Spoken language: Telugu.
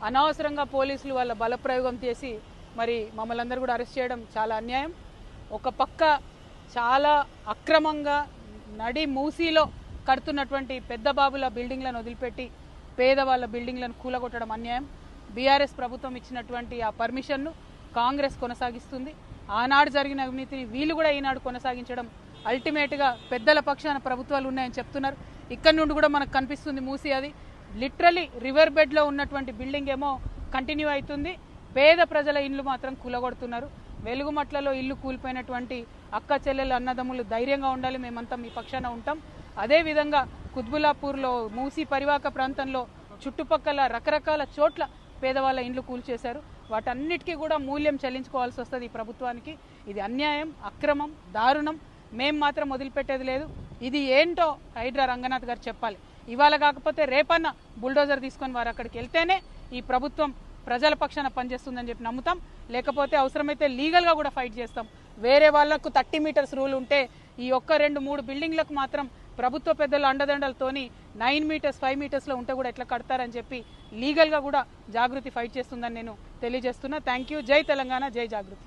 అనవసరంగా పోలీసులు వాళ్ళ బలప్రయోగం చేసి మరి మమ్మల్ని అందరూ కూడా అరెస్ట్ చేయడం చాలా అన్యాయం. ఒక పక్క చాలా అక్రమంగా నడి మూసీలో కడుతున్నటువంటి పెద్ద బాబుల బిల్డింగ్లను వదిలిపెట్టి పేదవాళ్ళ బిల్డింగ్లను కూలగొట్టడం అన్యాయం. బీఆర్ఎస్ ప్రభుత్వం ఇచ్చినటువంటి ఆ పర్మిషన్ను కాంగ్రెస్ కొనసాగిస్తుంది. ఆనాడు జరిగిన అవినీతిని వీళ్ళు కూడా ఈనాడు కొనసాగించడం అల్టిమేట్గా పెద్దల పక్షాన ప్రభుత్వాలు ఉన్నాయని చెప్తున్నారు. ఇక్కడ నుండి కూడా మనకు కనిపిస్తుంది మూసీ, అది లిటరలీ రివర్ బెడ్లో ఉన్నటువంటి బిల్డింగ్ ఏమో కంటిన్యూ అవుతుంది. పేద ప్రజల ఇల్లు మాత్రం కూలగొడుతున్నారు. వెలుగుమట్లలో ఇల్లు కూలిపోయినటువంటి అక్క చెల్లెలు అన్నదమ్ములు ధైర్యంగా ఉండాలి, మేమంతా మీ పక్షాన ఉంటాం. అదేవిధంగా కుత్బుల్లాపూర్లో మూసీ పరివాహక ప్రాంతంలో చుట్టుపక్కల రకరకాల చోట్ల పేదవాళ్ళ ఇండ్లు కూల్చేశారు. వాటన్నిటికీ కూడా మూల్యం చెల్లించుకోవాల్సి వస్తుంది ఈ ప్రభుత్వానికి. ఇది అన్యాయం, అక్రమం, దారుణం. మేం మాత్రం వదిలిపెట్టేది లేదు. ఇది ఏంటో హైడ్రా రంగనాథ్ గారు చెప్పాలి. ఇవాళ కాకపోతే రేపన్న బుల్డోజర్ తీసుకొని వారు అక్కడికి వెళ్తేనే ఈ ప్రభుత్వం ప్రజల పక్షాన పనిచేస్తుందని చెప్పి నమ్ముతాం. లేకపోతే అవసరమైతే లీగల్గా కూడా ఫైట్ చేస్తాం. వేరే వాళ్లకు 30 మీటర్స్ రూల్ ఉంటే ఈ ఒక్క 2-3 బిల్డింగ్లకు మాత్రం ప్రభుత్వ పెద్దల అండదండలతోని 9 మీటర్స్ 5 మీటర్స్లో ఉంటే కూడా ఎట్లా కడతారని చెప్పి లీగల్గా కూడా జాగృతి ఫైట్ చేస్తుందని నేను తెలియజేస్తున్నా. Thank you. జై తెలంగాణ, జై జాగృతి.